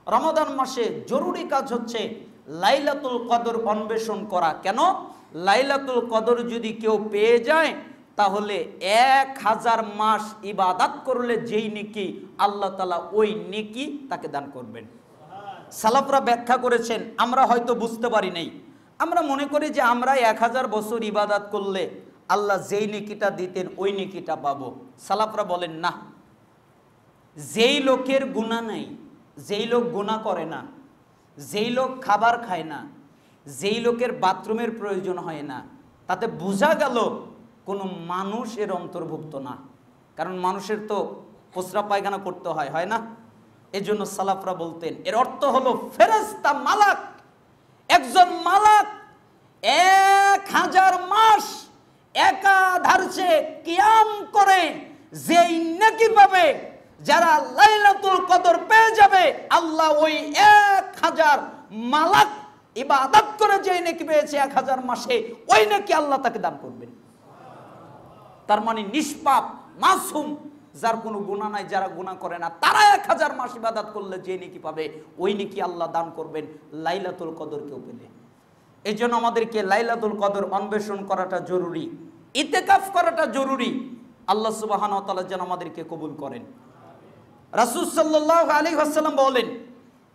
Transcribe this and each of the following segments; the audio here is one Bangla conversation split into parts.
রমাদান মাসে জরুরি কাজ হচ্ছে লাইলাতুল কদর অন্বেষণ করা। কেন? লাইলাতুল কদর যদি কেউ পেয়ে যায় তাহলে 1000 মাস ইবাদত করলে যেই নেকি আল্লাহ তাআলা ওই নেকি তাকে দান করবেন। সালাফরা ব্যাখ্যা করেছেন, আমরা হয়তো বুঝতে পারি নাই। আমরা মনে করি যে আমরা 1000 বছর ইবাদত করলে আল্লাহ যেই নেকিটা দিতেন ওই নেকিটা পাবো। সালাফরা বলেন না, যেই লোকের গুনাহ নাই, যেই লোক গুনাহ করে না, যেই লোক খাবার খায় না, যেই লোকের বাথরুমের প্রয়োজন হয় না, তাতে বোঝা গেল কোনো মানুষ এর অন্তর্ভুক্ত না। কারণ মানুষের তো প্রস্রাব পায়খানা করতে হয়, হয় না? এই জন্য সালাফরা বলতেন এর অর্থ হলো ফেরেশতা মালাক, একজন মালাক 1000 মাস একাধারে কিয়াম করে যেই নেকি পাবে, যারা লাইলাতুল কদর পেয়ে যাবে আল্লাহ ওই 1000 মালাক ইবাদত করে যেই নেকি পেয়েছে 1000 মাসে, ওই নেকি আল্লাহ তাকে দান করবেন। তার মানে নিষ্পাপ মাসুম, যার কোনো গুনাহ নাই, যারা গুনাহ করে না, তারা 1000 মাস ইবাদত করলে যে নেকি পাবে ওই নেকি আল্লাহ দান করবেন লাইলাতুল কদর কেউ পেলে। এই জন্য আমাদেরকে লাইলাতুল কদর অন্বেষণ করাটা জরুরি, ইতিকাফ করাটা জরুরি। আল্লাহ সুবহানাহু ওয়া তাআলা যেন আমাদেরকে কবুল করেন। রাসূল সাল্লাল্লাহু আলাইহি ওয়াসাল্লাম বলেন,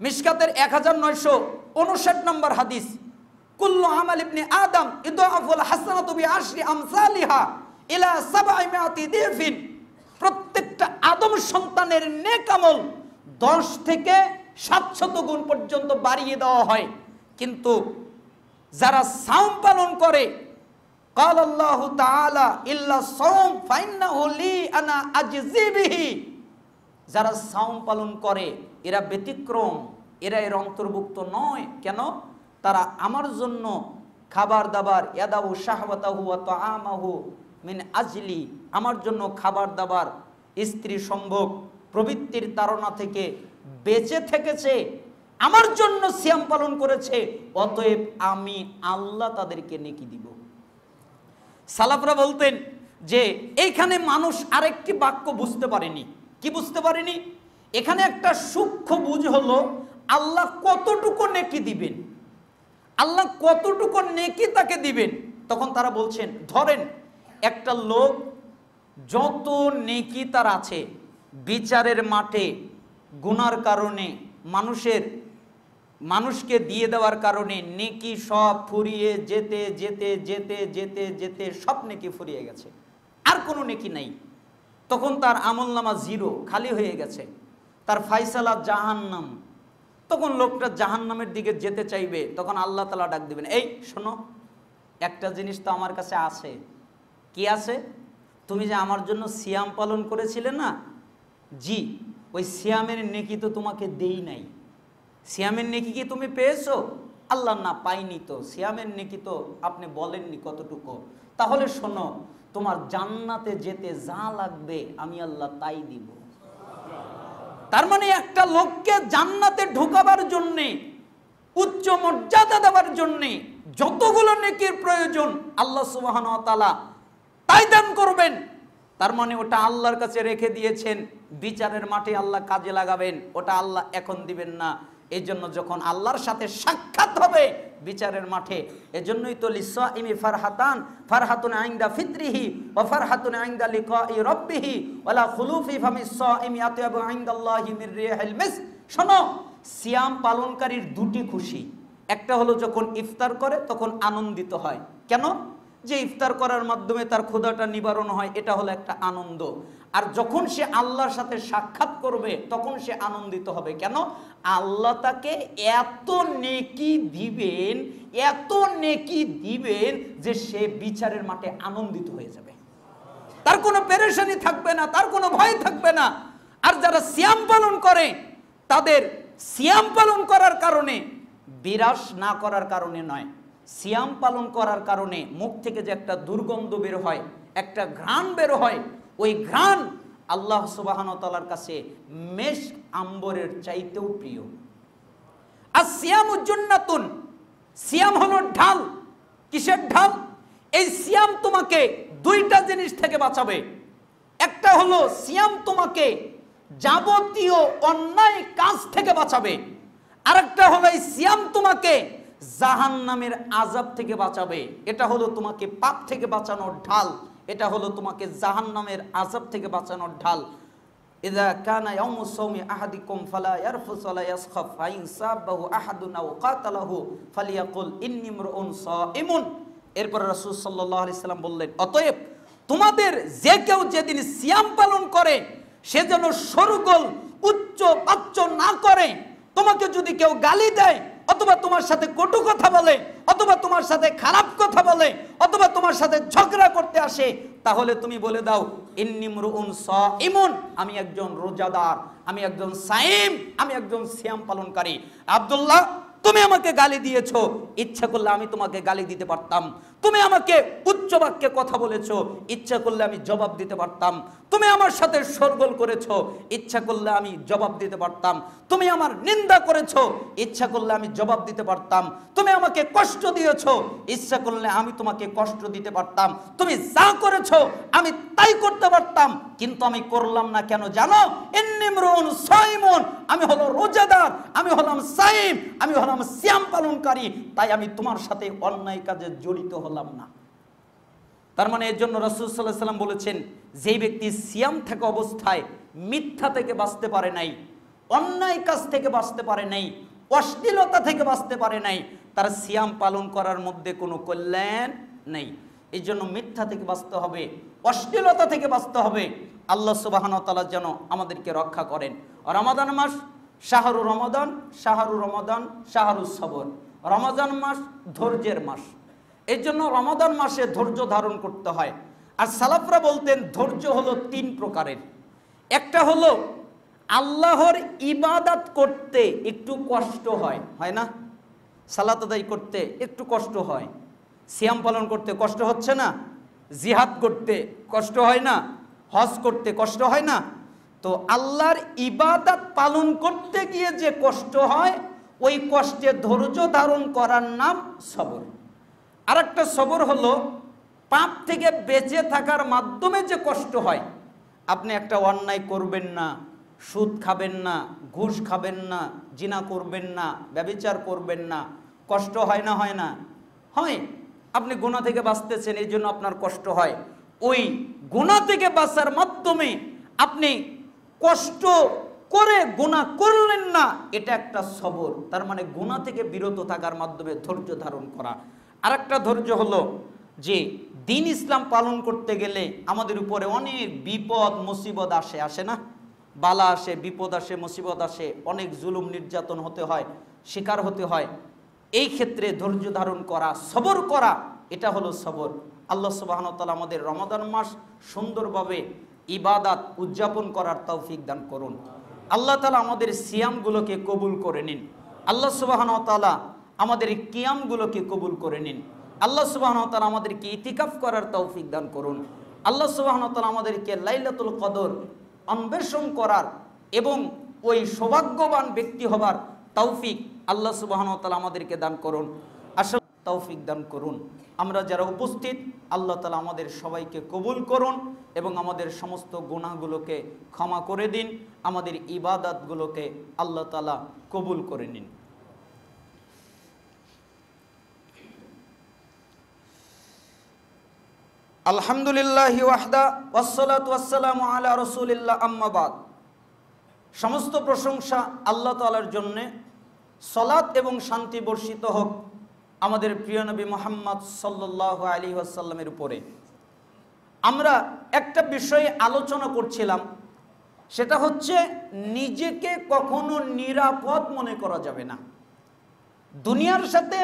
মিশকাতের 1959 নম্বর হাদিস, কুল্লু আমাল ইবনে আদম ইদআফুল হাসানাতু বিআশরি আমসালিহা ইলা 700 দিফিন। প্রত্যেকটা আদম সন্তানের নেক আমল 10 থেকে 700 গুণ পর্যন্ত বাড়িয়ে দেওয়া হয়। কিন্তু যারা সাওম পালন করে, قال الله تعالى ইল্লা সাওম ফাইন্নাহু লি আনা আজজি বিহি, যারা সাওম পালন করে এরা ব্যতিক্রম, এরা এর অন্তর্ভুক্ত নয়। কেন? তারা আমার জন্য খাবার দাবার, ইয়াদাউ শাহওয়াতাহু ওয়া তাআমাহু মিন আজলি, আমার জন্য খাবার দাবার, স্ত্রী সম্ভোগ প্রবৃত্তির তাড়না থেকে বেঁচে থেকেছে, আমার জন্য সিয়াম পালন করেছে, অতএব আমি আল্লাহ তাদেরকে নেকি দিব। সালাফরা বলতেন যে এইখানে মানুষ আরেকটি বাক্য বুঝতে পারেনি। কি বুঝতে পারেনি? এখানে একটা সূক্ষ্ম বুঝ হলো আল্লাহ কতটুকু নেকি দিবেন, আল্লাহ কতটুকু নেকি তাকে দিবেন। তখন তারা বলছেন, ধরেন একটা লোক যত নেকি তার আছে, বিচারের মাঠে গুনার কারণে মানুষকে দিয়ে দেওয়ার কারণে নেকি সব ফুরিয়ে যেতে যেতে যেতে যেতে যেতে সব নেকি ফুরিয়ে গেছে, আর কোনো নেকি নাই। তখন তার আমলনামা জিরো, খালি হয়ে গেছে, তার ফায়সালা জাহান্নাম। তখন লোকটা জাহান্নামের দিকে যেতে চাইবে, তখন আল্লাহ তাআলা ডাক দিবেন, এই শোনো, একটা জিনিস তো আমার কাছে আছে। কি আছে? তুমি যে আমার জন্য সিয়াম পালন করেছিলে না, জি, ওই সিয়ামের নেকি তো তোমাকে দেই নাই। সিয়ামের নেকি কি তুমি পেয়েছো? আল্লাহ না, পাইনি তো। সিয়ামের নেকি তো আপনি বলেননি কতটুকু। তাহলে শোনো, তোমার জান্নাতে যেতে যা লাগবে আমি আল্লাহ তাই দিব। তার মানে একটা লোককে জান্নাতে ঢোকাবার জন্য, উচ্চ মর্যাদা দেওয়ার জন্য যতগুলো নেকির প্রয়োজন আল্লাহ সুবহানাহু ওয়া তাআলা তাই দান করবেন। তার মানে ওটা আল্লাহর কাছে রেখে দিয়েছেন, বিচারের মাঠে আল্লাহ কাজে লাগাবেন, ওটা আল্লাহ এখন দিবেন না। এই জন্য যখন আল্লাহর সাথে সাক্ষাৎ হবে বিচারের মাঠে, এজন্যই তো লিসাইমি ফারহাতান, ফারহাতুন ইনদা ফিতরিহি ওয়া ফারহাতুন ইনদা লিকাই রাব্বিহি ওয়ালা খুলুফি ফামিস সাইমি আতয়াবু ইনদাল্লাহি মির রিহিল মিস্ক। শোনো, সিয়াম পালনকারীর দুটি খুশি। একটা হলো যখন ইফতার করে তখন আনন্দিত হয়। কেন? যে ইফতার করার মাধ্যমে তার ক্ষুধাটা নিবারণ হয়, এটা হলো একটা আনন্দ। আর যখন সে আল্লাহর সাথে সাক্ষাৎ করবে তখন সে আনন্দিত হবে। কেন? আল্লাহ তাকে এত নেকি দিবেন, এত নেকি দিবেন যে সে বিচারের মাঠে আনন্দিত হয়ে যাবে, তার কোনো পেরেশানি থাকবে না, তার কোনো ভয় থাকবে না। আর যারা সিয়াম পালন করে, তাদের সিয়াম পালন করার কারণে, বিরাস না করার কারণে নয়, সিয়াম পালন করার কারণে মুখ থেকে যে একটা দুর্গন্ধ বের হয়, একটা ঘ্রাণ বের হয়, ওই ঘ্রাণ আল্লাহ সুবহানাহু ওয়া তাআলার কাছে মেশক আম্বরের চাইতেও প্রিয়। আর সিয়ামু জান্নাতুন, সিয়াম হলো ঢাল। কিসের ঢাল? এই সিয়াম তোমাকে দুইটা জিনিস থেকে বাঁচাবে। একটা হলো সিয়াম তোমাকে যাবতীয় অন্যায় কাজ থেকে বাঁচাবে। আরেকটা হলো এই সিয়াম তোমাকে জাহান্নামের আযাব থেকে বাঁচাবে। এটা হলো তোমাকে পাপ থেকে বাঁচানোর ঢাল, এটা হলো তোমাকে জাহান্নামের আযাব থেকে বাঁচানোর ঢাল। ইযা কানা ইয়াউমু সাওমি আহাদিকুম ফালা ইয়ারফুস ওয়ালা ইয়াসখাফ ফাইন সাবাহু আহাদুন আও কাতালাহু ফালিয়াকুল ইন্নী ইমরুউন সাইমুন। এরপর রাসূল সাল্লাল্লাহু আলাইহি সাল্লাম বললেন, অতএব তোমাদের যে কেউ যেদিন সিয়াম পালন করে সে যেন শোরগোল উচ্চ বাচ্চ না করে। তোমাকে যদি কেউ গালি দেয় অথবা তোমার সাথে কটু কথা বলে অথবা তোমার সাথে খারাপ কথা বলে অথবা তোমার সাথে ঝগড়া করতে আসে, তাহলে তুমি বলে দাও ইন্নী ইমরুউন সাইমুন, আমি একজন রোজাদার, আমি একজন সাইম, আমি একজন সিয়াম পালনকারী। আব্দুল্লাহ, তুমি আমাকে গালি দিয়েছো, ইচ্ছা করলে আমি তোমাকে গালি দিতে পারতাম। তুমি আমাকে উচ্চ বাক্যে কথা বলেছো, ইচ্ছা করলে আমি জবাব দিতে পারতাম। তুমি আমার সাথে শোরগোল করেছো, ইচ্ছা করলে আমি জবাব দিতে পারতাম। তুমি আমার নিন্দা করেছো, ইচ্ছা করলে আমি জবাব দিতে পারতাম। তুমি আমাকে কষ্ট দিয়েছো, ইচ্ছা করলে আমি তোমাকে কষ্ট দিতে পারতাম। তুমি যা করেছো আমি তাই করতে পারতাম, কিন্তু আমি করলাম না। কেন জানো? ইন্নী ইমরুউন সাইমুন, আমি হলো রোজাদার, আমি হলাম সাইম, আমি হলাম সিয়াম পালনকারী, তাই আমি তোমার সাথে অন্যায় কাজে জড়িত হলাম না। তার মানে এর জন্য রাসূল সাল্লাল্লাহু আলাইহি ওয়াসাল্লাম বলেছেন, যেই ব্যক্তি সিয়াম থাকা অবস্থায় মিথ্যা থেকে বাঁচতে পারে নাই, অন্যায় কাজ থেকে বাঁচতে পারে নাই, অশ্লীলতা থেকে বাঁচতে পারে নাই, তার সিয়াম পালন করার মধ্যে কোনো কল্যাণ নেই। এই জন্য মিথ্যা থেকে বাঁচতে হবে, অশ্লীলতা থেকে বাঁচতে হবে। আল্লাহ সুবহানাহু ওয়া তাআলা যেন আমাদেরকে রক্ষা করেন। রমাদান মাস শাহরু রমাদান, শাহরু রমাদান, শাহরুস সবর। রমাদান মাস ধৈর্যের মাস, এই জন্য রমাদান মাসে ধৈর্য ধারণ করতে হয়। আর সালাফরা বলতেন ধৈর্য হলো 3 প্রকারের। একটা হলো আল্লাহর ইবাদত করতে একটু কষ্ট হয়, হয় না? সালাত আদায় করতে একটু কষ্ট হয়, সিয়াম পালন করতে কষ্ট হচ্ছে না, জিহাদ করতে কষ্ট হয় না, হজ করতে কষ্ট হয় না। তো আল্লাহর ইবাদত পালন করতে গিয়ে যে কষ্ট হয়, ওই কষ্টে ধৈর্য ধারণ করার নাম সবর। আরেকটা সবর হলো পাপ থেকে বেঁচে থাকার মাধ্যমে যে কষ্ট হয়। আপনি একটা অন্যায় করবেন না, সুদ খাবেন না, ঘুষ খাবেন না, জিনা করবেন না, ব্যভিচার করবেন না, কষ্ট হয় না? হয় না? হয়। আপনি গুনাহ থেকে বাঁচতেছেন, এই জন্য আপনার কষ্ট হয়। ওই গুনাহ থেকে বাঁচার মাধ্যমে আপনি কষ্ট করে গুনাহ করলেন না, এটা একটা সবর। তার মানে গুনাহ থেকে বিরত থাকার মাধ্যমে ধৈর্য ধারণ করা। আরেকটা ধৈর্য হলো যে দ্বীন ইসলাম পালন করতে গেলে আমাদের উপরে অনেক বিপদ মুসিবত আসে, আসে না? বালা আসে, বিপদ আসে, মুসিবত আসে, অনেক জুলুম নির্যাতন হতে হয়, শিকার হতে হয়। এই ক্ষেত্রে ধৈর্য ধারণ করা, সবর করা, এটা হলো সবর। আল্লাহ সুবহানাহু ওয়া তাআলা আমাদের রমাদান মাস সুন্দরভাবে ইবাদত উদযাপন করার তৌফিক দান করুন। আল্লাহ তাআলা আমাদের সিয়ামগুলোকে কবুল করে নিন। আল্লাহ সুবহানাহু ওয়া তাআলা আমাদের কিয়ামগুলোকে কবুল করে নিন। আল্লাহ সুবহানাহু ওয়া তাআলা আমাদেরকে ইতিকাফ করার তৌফিক দান করুন। আল্লাহ সুবহানাহু ওয়া তাআলা আমাদেরকে লাইলাতুল কদর অন্বেষণ করার এবং ওই সৌভাগ্যবান ব্যক্তি হবার তৌফিক আল্লাহ সুবহানাহু ওয়া তাআলা আমাদেরকে দান করুন। আসল তৌফিক দান করুন। আমরা যারা উপস্থিত, আল্লাহ তাআলা আমাদের সবাইকে কবুল করুন এবং আমাদের সমস্ত গুনাহগুলোকে ক্ষমা করে দিন। আমাদের ইবাদতগুলোকে আল্লাহ তাআলা কবুল করে নিন। আলহামদুলিল্লাহি ওয়াহদা ওয়াসসালাতু ওয়াসসালামু আলা রাসূলিল্লাহ, আম্মা বাদ। সমস্ত প্রশংসা আল্লাহ তাআলার জন্যে। সালাত এবং শান্তি বর্ষিত হোক আমাদের প্রিয় নবী মুহাম্মদ সাল্লাল্লাহু আলাইহি ওয়াসাল্লামের উপরে। আমরা একটা বিষয়ে আলোচনা করছিলাম, সেটা হচ্ছে নিজেকে কখনো নিরাপদ মনে করা যাবে না। দুনিয়ার সাথে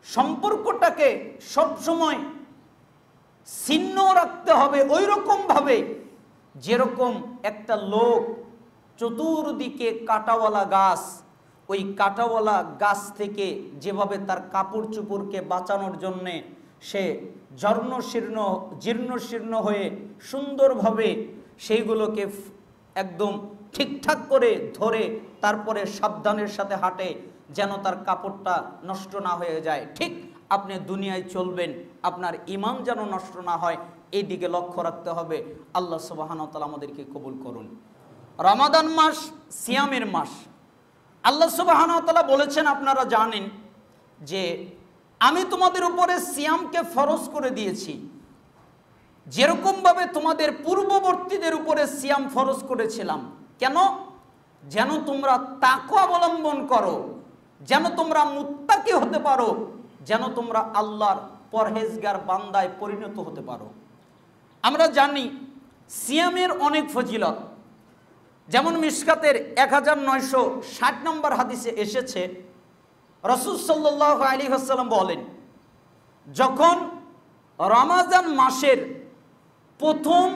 সম্পর্কটাকে সবসময় ছিন্ন রাখতে হবে ওই রকম ভাবে যেরকম একটা লোক চতুর্দিকে কাঁটাওয়ালা গাছ, ওই কাঁটাওয়ালা গাছ থেকে যেভাবে তার কাপড় চোপড়কে বাঁচানোর জন্যে সে জীর্ণ শীর্ণ হয়ে সুন্দরভাবে সেইগুলোকে একদম ঠিকঠাক করে ধরে তারপরে সাবধানের সাথে হাঁটে যেন তার কাপড়টা নষ্ট না হয়ে যায়, ঠিক আপনি দুনিয়ায় চলবেন, আপনার ঈমান যেন নষ্ট না হয়, এই দিকে লক্ষ্য রাখতে হবে। আল্লাহ সুবহানাহু ওয়া তাআলা আমাদেরকে কবুল করুন। রমাদান মাস সিয়ামের মাস। আল্লাহ সুবহানাহু ওয়া তাআলা বলেছেন, আপনারা জানেন যে আমি তোমাদের উপরে সিয়ামকে ফরজ করে দিয়েছি, যেরকমভাবে তোমাদের পূর্ববর্তীদের উপরে সিয়াম ফরজ করেছিলাম। কেন? যেন তোমরা তাকওয়া অবলম্বন করো, যেন তোমরা মুত্তাকি হতে পারো, যেন তোমরা আল্লাহর পরহেজগার বান্দায় পরিণত হতে পারো। আমরা জানি সিয়ামের অনেক ফজিলত। যেমন মিশকাতের 1960 নম্বর হাদিসে এসেছে, রাসূল সাল্লাল্লাহু আলাইহি ওয়াসাল্লাম বলেন, যখন রমাজান মাসের প্রথম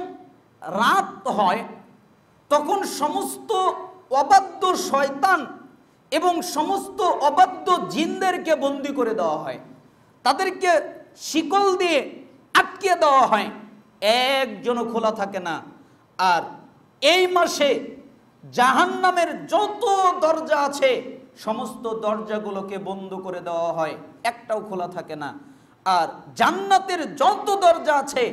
রাত হয় তখন সমস্ত অবাধ্য শয়তান এবং সমস্ত অবাধ্য জিনদেরকে বন্দী করে দেওয়া হয়, তাদেরকে শিকল দিয়ে আটকে দেওয়া হয়, একজনও খোলা থাকে না। আর এই মাসে জাহান্নামের যত দরজা আছে সমস্ত দরজাগুলোকে বন্ধ করে দেওয়া হয়, একটাও খোলা থাকে না। আর জান্নাতের যত দরজা আছে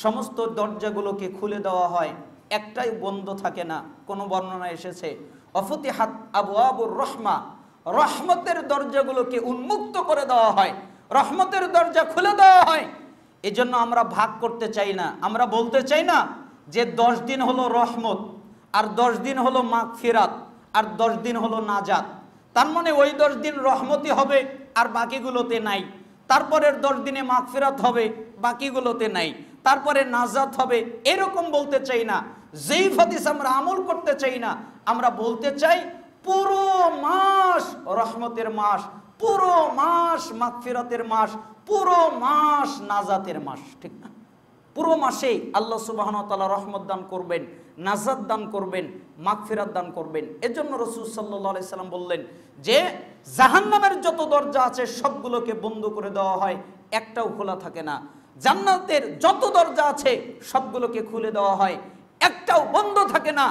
সমস্ত দরজাগুলোকে খুলে দেওয়া হয়, একটাই বন্ধ থাকে না। কোনো বর্ণনা এসেছে অফতিহাত আবওয়াবুর রহমা, রহমতের দরজাগুলোকে উন্মুক্ত করে দেওয়া হয়, রহমতের দরজা খুলে দেওয়া হয়। এজন্য আমরা ভাগ করতে চাই না, আমরা বলতে চাই না যে 10 দিন হলো রহমত, আর 10 দিন হলো মাগফিরাত, আর 10 দিন হলো নাজাত। তার মানে ওই 10 দিন রহমতি হবে আর বাকিগুলোতে নাই, তারপরের 10 দিনে মাগফিরাত হবে বাকিগুলোতে নাই, তারপরে নাজাত হবে, এরকম বলতে চাই না। যেই হাদিস আমরা আমল করতে চাই না, আমরা বলতে চাই পুরো মাস রহমতের মাস, পুরো মাস মাগফিরাতের মাস, পুরো মাস নাজাতের মাস, ঠিক না? পুরো মাসে আল্লাহ সুবহানাহু ওয়া তাআলা রহমত দান করবেন, নাজাত দান করবেন, মাগফিরাত দান করবেন। এজন্য রাসূল সাল্লাল্লাহু আলাইহি সাল্লাম বললেন যে জাহান্নামের যত দরজা আছে সবগুলোকে বন্ধ করে দেওয়া হয়, একটাও খোলা থাকে না। জান্নাতের যত দরজা আছে সবগুলোকে খুলে দেওয়া হয়, একটাও বন্ধ থাকে না।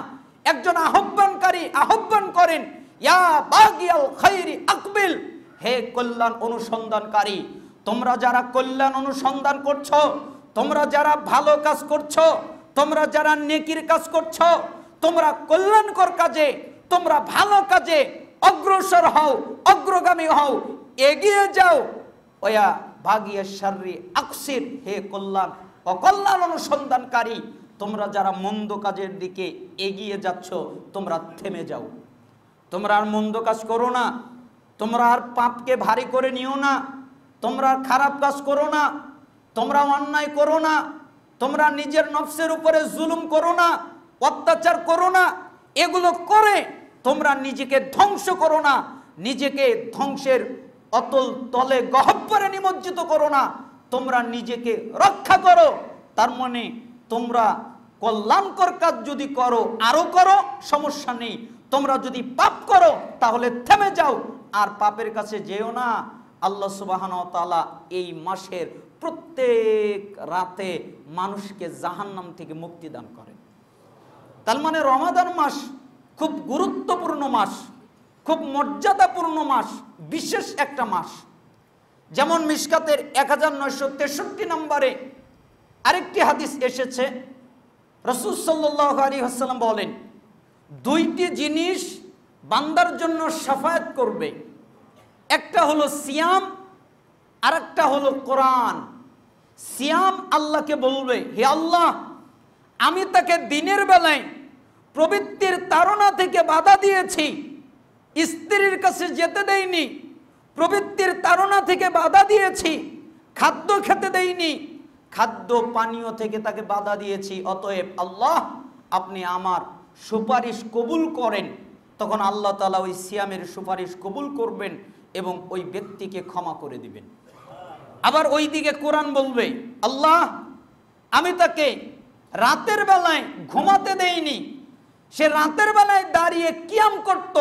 একজন আহ্বানকারী আহ্বান করেন, ইয়া বাগিয়াল খাইরি আকবিল, হে কল্যাণ অনুসন্ধানকারী, তোমরা যারা কল্যাণ অনুসন্ধান করছো, তোমরা যারা ভালো কাজ করছো, তোমরা যারা নেকির কাজ করছো, তোমরা কল্যাণকর কাজে, তোমরা ভালো কাজে অগ্রসর হও, অগ্রগামী হও, এগিয়ে যাও। ওয়া ভাগিয়া শাররি আকসির, হে কল্যাণ অকল্যাণ অনুসন্ধানকারী, তোমরা যারা মন্দ কাজের দিকে এগিয়ে যাচ্ছ তোমরা থেমে যাও, তোমরা আর মন্দ কাজ করো না, তোমরা আর পাপকে ভারী করে নিও না, তোমরা আর খারাপ কাজ করো না, তোমরা অন্যায় করো না, তোমরা নিজের নফসের উপরে জুলুম করো না, অত্যাচার করো না। এগুলো করে তোমরা নিজেকে ধ্বংস করো না, নিজেকে ধ্বংসের অতল তলে গহ্বরে নিমজ্জিত করো না, তোমরা নিজেকে রক্ষা করো। তার মানে তোমরা কল্যাণকর কাজ যদি করো আরো করো, সমস্যা নেই। তোমরা যদি পাপ করো তাহলে থেমে যাও, আর পাপের কাছে যেও না। আল্লাহ সুবহানাহু ওয়া তাআলা এই মাসের প্রত্যেক রাতে মানুষকে জাহান্নাম থেকে মুক্তি দান করেন। তার মানে রমাদান মাস খুব গুরুত্বপূর্ণ মাস, খুব মর্যাদাপূর্ণ মাস, বিশেষ একটা মাস। যেমন মিশকাতের 1963 নম্বরে আরেকটি হাদিস এসেছে, রাসূল সাল্লাল্লাহু আলাইহি ওয়াসাল্লাম বলেন, 2টি জিনিস বান্দার জন্য শাফায়াত করবে, একটা হলো সিয়াম আর একটা হলো কোরআন। সিয়াম আল্লাহকে বলবে, হে আল্লাহ, আমি তাকে দিনের বেলায় প্রবৃত্তির তাড়না থেকে বাধা দিয়েছি, স্ত্রীর কাছে যেতে দেইনি, প্রবৃত্তির তাড়না থেকে বাধা দিয়েছি, খাদ্য খেতে দেইনি, খাদ্য পানীয় থেকে তাকে বাধা দিয়েছি। অতএব আল্লাহ, আপনি আমার সুপারিশ কবুল করেন। তখন আল্লাহ তাআলা ওই সিয়ামের সুপারিশ কবুল করবেন এবং ওই ব্যক্তিকে ক্ষমা করে দিবেন। আবার ওই দিকে কোরআন বলবে, আল্লাহ, আমি তাকে রাতের বেলায় ঘুমাতে দেইনি, সে রাতের বেলায় দাঁড়িয়ে কিয়াম করত,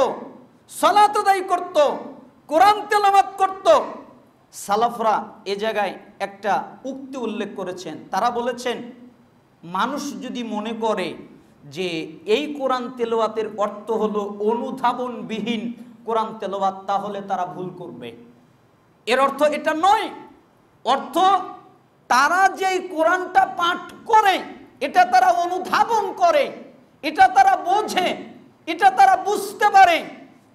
সালাত আদায় করত, কোরআন তেলাওয়াত করত। সালাফরা এ জায়গায় একটা উক্তি উল্লেখ করেছেন, তারা বলেছেন, মানুষ যদি মনে করে যে এই কোরআন তেলাওয়াতের অর্থ হলো অনুধাবনবিহীন কোরআন তেলাওয়াত, তাহলে তারা ভুল করবে। এর অর্থ এটা নয়। অর্থ, তারা যেই কোরআনটা পাঠ করে এটা তারা অনুধাবন করে, এটা তারা বোঝে, এটা তারা বুঝতে পারে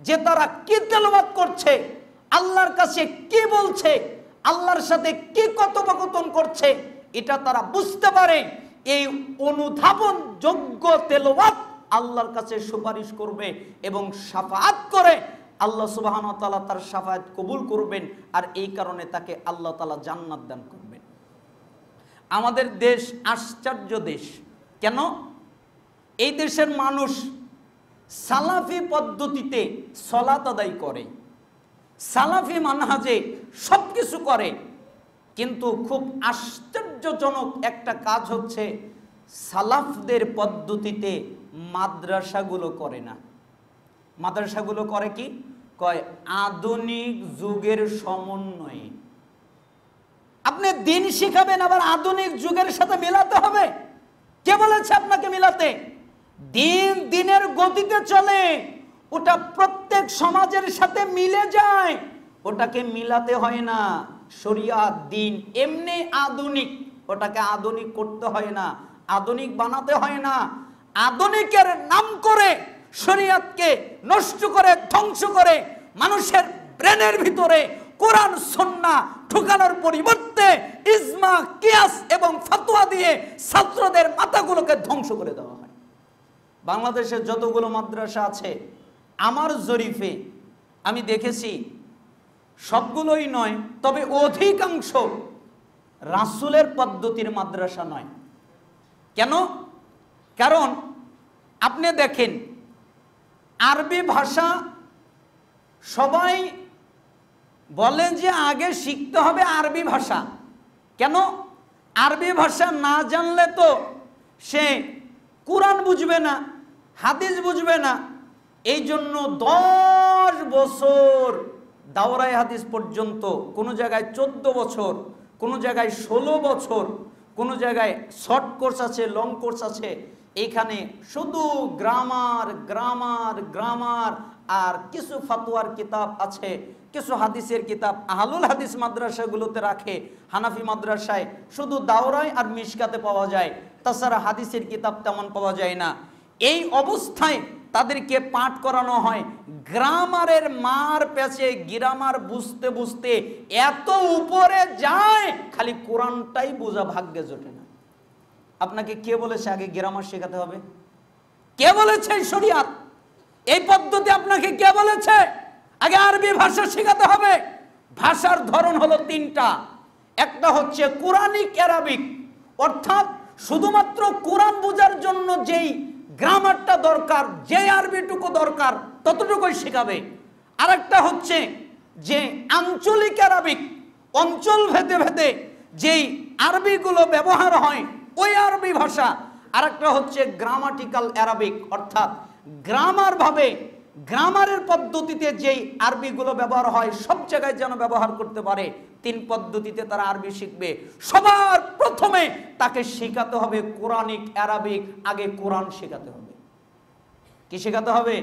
যে তারা কি তেলাওয়াত করছে, আল্লাহর কাছে কি বলছে, আল্লাহর সাথে কি কথোপকথন করছে, এটা তারা বুঝতে পারে। এই অনুধাবন যোগ্য তেলাওয়াত আল্লাহর কাছে সুপারিশ করবে এবং শাফাআত করে আল্লাহ সুবহানাহু ওয়া তাআলা তার শাফাআত কবুল করবেন, আর এই কারণে তাকে আল্লাহ তাআলা জান্নাত দান করবেন। আমাদের দেশ আশ্চর্য দেশ। কেন? এই দেশের মানুষ সালাফি পদ্ধতিতে সালাত আদায় করে, সালাফি মানহাজে সব কিছু করে, কিন্তু খুব আশ্চর্যজনক একটা কাজ হচ্ছে সালাফদের পদ্ধতিতে মাদ্রাসাগুলো করে না। মাদ্রাসাগুলো করে কি? কয় আধুনিক যুগের সমন্বয়ে। আপনি দিন শিখাবেন, আবার আধুনিক যুগের সাথে মেলাতে হবে? কে বলেছে আপনাকে মিলাতে? দিন দিনের গতিতে চলে, ওটা প্রত্যেক সমাজের সাথে মিলে যায়, ওটাকে মিলাতে হয় না। শরিয়াত দিন এমনি আধুনিক, ওটাকে আধুনিক করতে হয় না, আধুনিক বানাতে হয় না। আধুনিকের নাম করে শরিয়াতকে নষ্ট করে ধ্বংস করে মানুষের ব্রেনের ভিতরে কোরআন সুন্নাহ ঢুকানোর পরিবর্তে ইজমা, কিয়াস এবং ফতোয়া দিয়ে ছাত্রদের মাথাগুলোকে ধ্বংস করে দেওয়া হয়। বাংলাদেশের যতগুলো মাদ্রাসা আছে আমার জরিফে আমি দেখেছি, সবগুলোই নয়, তবে অধিকাংশ রাসূলের পদ্ধতির মাদ্রাসা নয়। কেন? কারণ আপনি দেখেন, আরবি ভাষা সবাই বলে যে আগে শিখতে হবে আরবি ভাষা। কেন? আরবি ভাষা না জানলে তো সে কুরআন বুঝবে না, হাদিস বুঝবে না। এই জন্য 10 বছর দাওরায়ে হাদিস পর্যন্ত, কোনো জায়গায় 14 বছর, কোনো জায়গায় 16 বছর, কোনো জায়গায় শর্ট কোর্স আছে, লং কোর্স আছে। এইখানে শুধু গ্রামার গ্রামার গ্রামার, আর কিছু ফাতোয়ার কিতাব আছে, কিছু হাদিসের কিতাব আহলুল হাদিস মাদ্রাসাগুলোতে রাখে। হানাফি মাদ্রাসায় শুধু দাওরায় আর মিশকাতে পাওয়া যায়, তাছাড়া হাদিসের কিতাব তেমন পাওয়া যায় না। এই অবস্থায় তাদেরকে পাঠ করানো হয়। গ্রামারের মার পেছে গ্রামার বুঝতে বুঝতে এত উপরে যায়, খালি কোরআনটাই বোঝা ভাগ্যে জোটে না। আপনাকে কে বলেছে আগে গ্রামার শেখাতে হবে? কে বলেছে শরিয়াত এই পদ্ধতি? আপনাকে কে বলেছে আগে আরবি ভাষা শেখাতে হবে? ভাষার ধরন হলো 3টা। একটা হচ্ছে কোরআনিক অ্যারাবিক, অর্থাৎ শুধুমাত্র কোরআন বোঝার জন্য যেই গ্রামারটা দরকার, যে আরবিটুকু দরকার ততটুকুই শেখাবে। আরেকটা হচ্ছে যে আঞ্চলিক অ্যারাবিক, অঞ্চল ভেদে ভেদে যেই আরবিগুলো ব্যবহার হয় ওই আরবি ভাষা। আরেকটা হচ্ছে গ্রামাটিক্যাল অ্যারাবিক, অর্থাৎ গ্রামার ভাবে, গ্রামারের পদ্ধতিতে যেই আরবিগুলো ব্যবহার হয় সব জায়গায় যেন ব্যবহার করতে পারে। 3 পদ্ধতিতে তারা আরবি শিখবে। সবার প্রথমে তাকে শেখাতে হবে কোরআনিক অ্যারাবিক। আগে কোরআন শেখাতে হবে। কি শেখাতে হবে?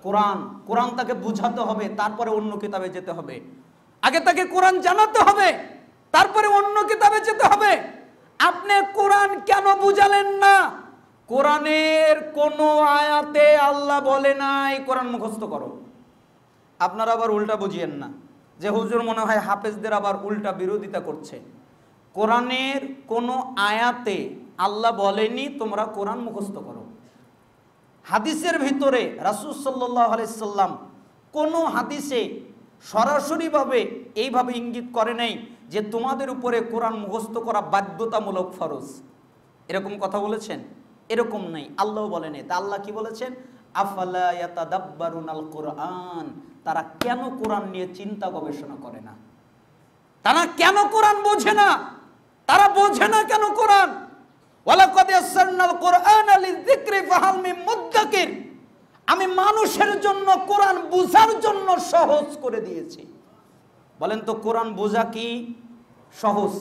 কোরআন। কোরআন তাকে বুঝাতে হবে, তারপরে অন্য কিতাবে যেতে হবে। আগে তাকে কোরআন জানাতে হবে, তারপরে অন্য কিতাবে যেতে হবে। আপনি কোরআন কেন বুঝালেন না? কোরআনের কোন আয়াতে আল্লাহ বলে নাই কোরআন মুখস্থ করো। আপনারা আবার উল্টা বুঝিয়েন না যে হুজুর মনে হয় হাফেজদের আবার উল্টা বিরোধিতা করছে। কোরআনের কোন আয়াতে আল্লাহ বলেনি তোমরা কোরআন মুখস্থ করো। হাদিসের ভিতরে রাসূল সাল্লাল্লাহু আলাইহি সাল্লাম কোন হাদিসে সরাসরিভাবে এইভাবে ইঙ্গিত করে নাই যে তোমাদের উপরে কোরআন মুখস্থ করা বাধ্যতামূলক ফরজ। এরকম কথা বলেছেন? এরকম নাই, আল্লাহ বলেন। তা আল্লাহ কি বলেছেন? আফালা ইয়াতাদাব্বারুনাল কোরআন। তারা কেন কোরআন নিয়ে চিন্তা গবেষণা করে না? তারা কেন কোরআন বোঝে না? তারা বোঝে না কেন কোরআন? ওয়ালাকাদ ইয়াসসারনাল কোরআনা লিযিকরি ফাহাল মিন মুদ্দাকির। আমি মানুষের জন্য কোরআন বোঝার জন্য সহজ করে দিয়েছি। বলেন তো কোরআন বোঝা কি সহজ?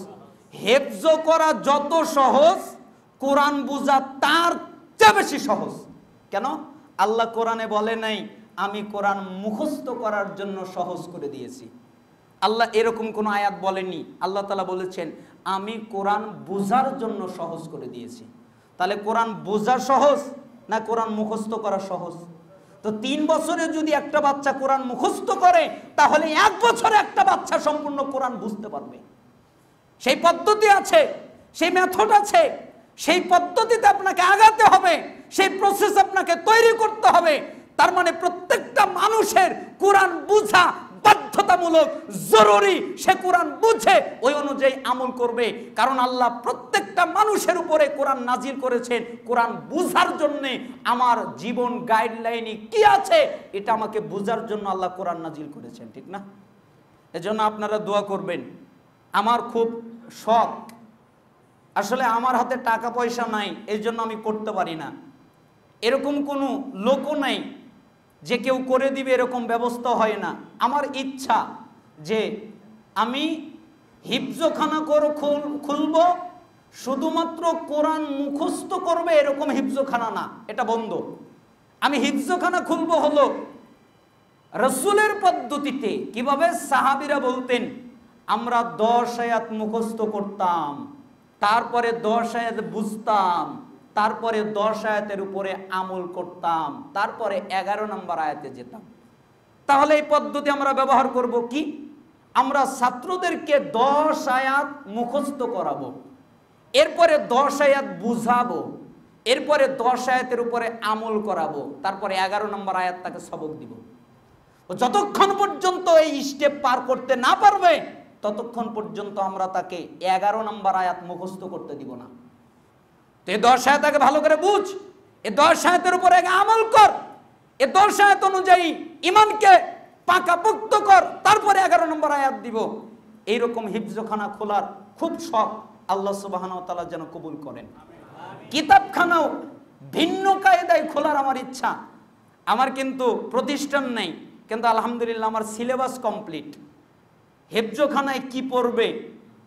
হেফজ করা যত সহজ, কোরআন বোঝা তার চেয়ে বেশি সহজ। কেন? আল্লাহ কোরআনে বলে নাই আমি কোরআন মুখস্থ করার জন্য সহজ করে দিয়েছি। আল্লাহ এরকম কোনো আয়াত বলেনি। আল্লাহ তাআলা বলেছেন আমি কোরআন বোঝার জন্য সহজ করে দিয়েছি। তাহলে কোরআন বোঝা সহজ না কোরআন মুখস্থ করা সহজ? তো তো 3 বছরে যদি একটা বাচ্চা কোরআন মুখস্থ করে, তাহলে 1 বছরে একটা বাচ্চা সম্পূর্ণ কোরআন বুঝতে পারবে। সেই পদ্ধতি আছে, সেই মেথড আছে, সেই পদ্ধতিতে আপনাকে আগাতে হবে, সেই প্রসেস আপনাকে তৈরি করতে হবে। তার মানে প্রত্যেকটা মানুষের কোরআন বুঝা বাধ্যতামূলক, জরুরি। সে কোরআন বুঝে ওই অনুযায়ী আমল করবে, কারণ আল্লাহ প্রত্যেকটা মানুষের উপরে কোরআন নাজিল করেছেন কোরআন বুঝার জন্য। আমার জীবন গাইডলাইনে কি আছে এটা আমাকে বুঝার জন্য আল্লাহ কোরআন নাজিল করেছেন, ঠিক না? এজন্য আপনারা দোয়া করবেন। আমার খুব শখ, আসলে আমার হাতে টাকা পয়সা নাই, এই জন্য আমি করতে পারি না। এরকম কোনো লোকও নাই যে কেউ করে দিবে, এরকম ব্যবস্থা হয় না। আমার ইচ্ছা যে আমি হিফজখানা খুলব, শুধুমাত্র কোরআন মুখস্থ করবে এরকম হিফজখানা না, এটা বন্ধ। আমি হিফজখানা খুলব হলো রাসূলের পদ্ধতিতে। কিভাবে? সাহাবীরা বলতেন আমরা 10 আয়াত মুখস্থ করতাম, তারপরে 10 আয়াত বুঝতাম, তারপরে 10 আয়াতের উপরে আমল করতাম, তারপরে 11 নম্বর আয়াতে যেতাম। তাহলে এই পদ্ধতি আমরা ব্যবহার করব কি? আমরা ছাত্রদেরকে 10 আয়াত মুখস্থ করাবো, এরপরে 10 আয়াত বুঝাবো, এরপরে 10 আয়াতের উপরে আমল করাবো, তারপরে 11 নম্বর আয়াত তাকে সবক দিব। যতক্ষণ পর্যন্ত এই স্টেপ পার করতে না পারবে ততক্ষণ পর্যন্ত আমরা তাকে 11 নম্বর আয়াত মুখস্থ করতে দিব না। তো এই 10 আয়াতকে ভালো করে বুঝ, এই 10 আয়াতের উপরে আমল কর, এই 10 আয়াত অনুযায়ী ঈমানকে পাকাপোক্ত কর, তারপরে 11 নম্বর আয়াত দিব। এইরকম হিফজখানা খোলার খুব শখ, আল্লাহ সুবহানাহু ওয়া তাআলা যেন কবুল করেন। কিতাবখানাও ভিন্ন কায়দায় খোলার আমার ইচ্ছা। আমার কিন্তু প্রতিষ্ঠান নেই, কিন্তু আলহামদুলিল্লাহ আমার সিলেবাস কমপ্লিট। হেফজখানায় কি পড়বে,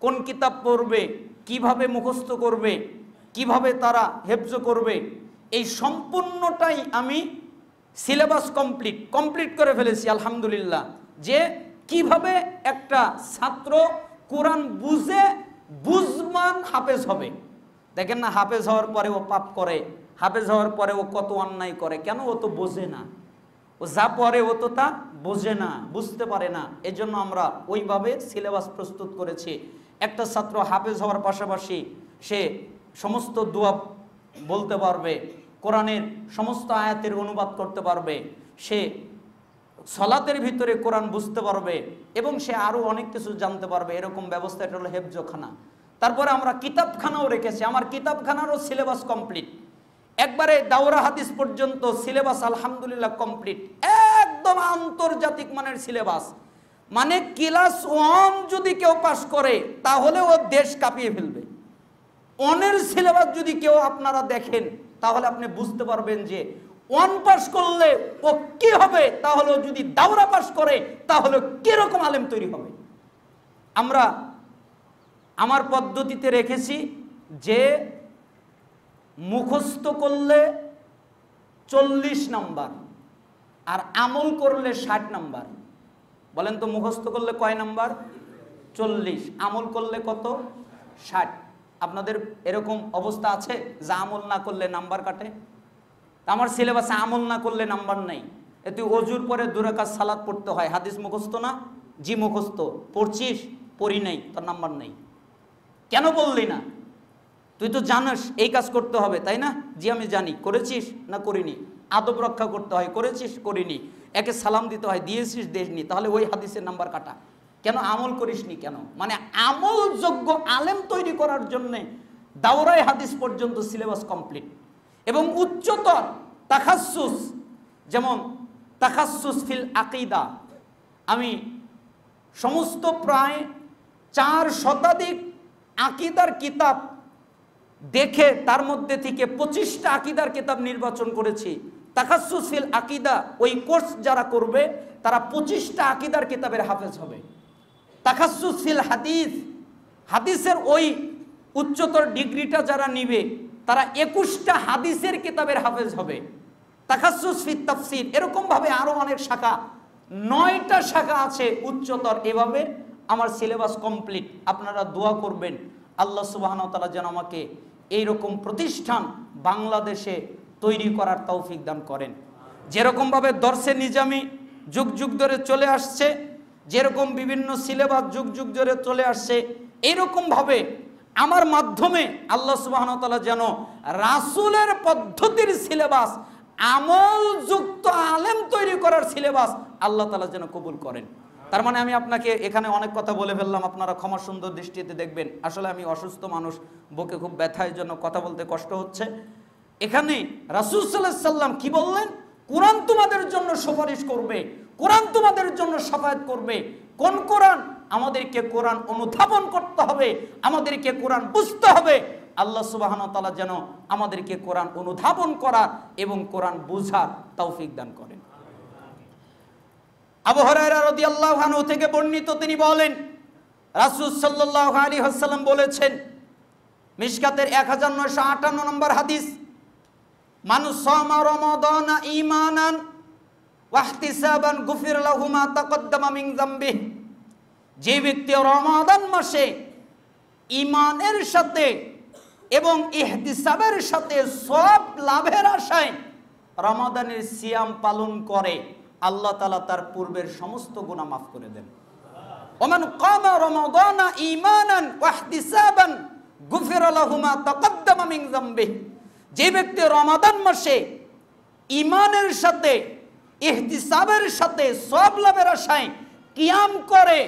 কোন কিতাব পড়বে, কিভাবে মুখস্থ করবে, কিভাবে তারা হেফজ করবে, এই সম্পূর্ণটাই আমি সিলেবাস কমপ্লিট করে ফেলেছি আলহামদুলিল্লাহ। যে কিভাবে একটা ছাত্র কোরআন বুঝে বুঝমান হাফেজ হবে। দেখেন না, হাফেজ হওয়ার পরে ও পাপ করে, হাফেজ হওয়ার পরে ও কত অন্যায় করে। কেন? ও তো বোঝে না, ও যা পড়ে ও তো তা বোঝে না, বুঝতে পারে না। এজন্য আমরা ওইভাবে সিলেবাস প্রস্তুত করেছি। একটা ছাত্র হাফেজ হওয়ার পাশাপাশি সে সমস্ত দোয়া বলতে পারবে, কোরআনের সমস্ত আয়াতের অনুবাদ করতে পারবে, সে সলাতের ভিতরে কোরআন বুঝতে পারবে এবং সে আরও অনেক কিছু জানতে পারবে। এরকম ব্যবস্থা, এটা হলো হেফজখানা। তারপরে আমরা কিতাবখানাও রেখেছি। আমার কিতাবখানারও সিলেবাস কমপ্লিট, একবারে দাওরা হাদিস পর্যন্ত সিলেবাস আলহামদুলিল্লাহ কমপ্লিট। একদম আন্তর্জাতিক মানের সিলেবাস, মানে ক্লাস 1 যদি কেউ পাস করে তাহলে ও দেশ কাঁপিয়ে ফেলবে। 1 সিলেবাস যদি কেউ আপনারা দেখেন তাহলে আপনি বুঝতে পারবেন যে 1 পাস করলে ও কি হবে, তাহলে যদি দাওরা পাস করে তাহলে কিরকম আলেম তৈরি হবে। আমরা আমার পদ্ধতিতে রেখেছি যে মুখস্থ করলে 40 নাম্বার আর আমল করলে 60 নাম্বার। বলেন তো, মুখস্থ করলে কয় নাম্বার? 40। আমল করলে কত? 60। আপনাদের এরকম অবস্থা আছে যা আমল না করলে নাম্বার কাটে? আমার সিলেবাসে আমল না করলে নাম্বার নেই। তুই অজুর পরে 2 রাকাত সালাত পড়তে হয়, হাদিস মুখস্থ না? জি মুখস্থ। পড়ছিস? পড়ি নাই, তোর নাম্বার নেই। কেন বললি না? তুই তো জানিস এই কাজ করতে হবে, তাই না? জি আমি জানি। করেছিস না করিনি? আদব রক্ষা করতে হয়, করেছিস? করিনি। একে সালাম দিতে হয়, দিয়েছিস? দেসনি। তাহলে ওই হাদিসের নাম্বার কাটা। কেন আমল করিসনি কেন? মানে আমলযোগ্য আলেম তৈরি করার জন্যে দাওরায়ে হাদিস পর্যন্ত সিলেবাস কমপ্লিট। এবং উচ্চতর তাখাসসুস, যেমন তাখাসসুস ফিল আকীদা, আমি সমস্ত প্রায় 4 শতাধিক আকীদার কিতাব দেখে তার মধ্যে থেকে 25টা আকীদার কিতাব নির্বাচন করেছি। তাখাসসুস ফিল আকীদা, ওই কোর্স যারা করবে তারা 25টা আকীদার কিতাবের হাফেজ হবে। তাখাসসুস ফিল হাদিস, হাদিসের ওই উচ্চতর ডিগ্রিটা যারা নিবে তারা 21টা হাদিসের কিতাবের হাফেজ হবে। তাখাসসুস ফিত তাফসীর, এরকম ভাবে আরো অনেক শাখা, 9টা শাখা আছে উচ্চতর। এভাবে আমার সিলেবাস কমপ্লিট। আপনারা দোয়া করবেন আল্লাহ সুবহানাহু ওয়া তাআলা যেন আমাকে এইরকম প্রতিষ্ঠান বাংলাদেশে তৈরি করার তৌফিক দান করেন। যেরকমভাবে দর্শে নিজামি যুগ যুগ ধরে চলে আসছে, যেরকম বিভিন্ন সিলেবাস যুগ যুগ ধরে চলে আসছে, এইরকমভাবে আমার মাধ্যমে আল্লাহ সুবহানাহু ওয়া তাআলা যেন রাসূলের পদ্ধতির সিলেবাস, আমলযুক্ত আলেম তৈরি করার সিলেবাস আল্লাহ তাআলা যেন কবুল করেন। তার মানে আমি আপনাকে এখানে অনেক কথা বলে ফেললাম, আপনারা ক্ষমা সুন্দর দৃষ্টিতে দেখবেন। আসলে আমি অসুস্থ মানুষ, বুকে খুব ব্যথার জন্য কথা বলতে কষ্ট হচ্ছে। এখানে রাসূল সাল্লাল্লাহু আলাইহি সাল্লাম কি বললেন? কোরআন তোমাদের জন্য সুপারিশ করবে, কোরআন তোমাদের জন্য শাফায়াত করবে। কোন কোরআন? আমাদেরকে কোরআন অনুধাবন করতে হবে, আমাদেরকে কোরআন বুঝতে হবে। আল্লাহ সুবহানাহু ওয়া তাআলা যেন আমাদেরকে কোরআন অনুধাবন করার এবং কোরআন বুঝার তৌফিক দান করেন। আবু হুরায়রা রাদিয়াল্লাহু আনহু থেকে বর্ণিত, তিনি বলেন রাসূল সাল্লাল্লাহু আলাইহি ওয়াসাল্লাম বলেছেন, মিশকাতের 1958 নম্বর হাদিস, মান সামা রমাদানা ঈমানান ওয়া ইহতিসাবান গুফির লাহু মা তাকদ্দামা মিন যামবিহি, যে ব্যক্তি রমাদান মাসে ঈমানের সাথে এবং ইহতিসাবের সাথে সব লাভের আশায় রমাদানের সিয়াম পালন করে, আল্লাহ তাআলা তার পূর্বের সমস্ত গুনাহ মাফ করে দেন। ওমান কামা রমাদানা ঈমানান ওয়া ইহতিসাবান গুফির লাহু মা তাকদ্দামা মিন যামবিহি, যে ব্যক্তি রমাদান মাসে ঈমানের সাথে ইহতিসাবের সাথে সব লাভের আশায় কিয়াম করে,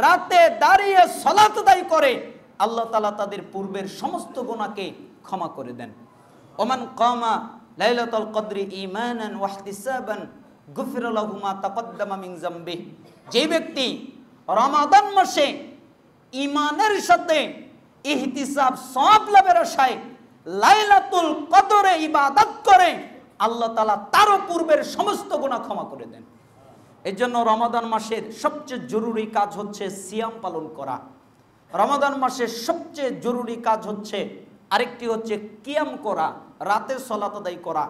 রাতে দাঁড়িয়ে সালাত আদায় করে, আল্লাহ তাআলা তাদের পূর্বের সমস্ত গুনাহকে ক্ষমা করে দেন। ওমান কামা লাইলাতুল কদরি ঈমানান ওয়া ইহতিসাবান গুফিরা লাহু মা তাকদ্দামা মিন যামবিহি, যে ব্যক্তি রমাদান মাসে ঈমানের সাথে ইহতিসাব সওয়াব লাভের আশায় লাইলাতুল কদরে ইবাদত করে, আল্লাহ তাআলা তারও পূর্বের সমস্ত গুনাহ ক্ষমা করে দেন। এর জন্য রমাদান মাসের সবচেয়ে জরুরি কাজ হচ্ছে সিয়াম পালন করা। রমাদান মাসের সবচেয়ে জরুরি কাজ হচ্ছে আরেকটি হচ্ছে কিয়াম করা, রাতে সালাত আদায় করা।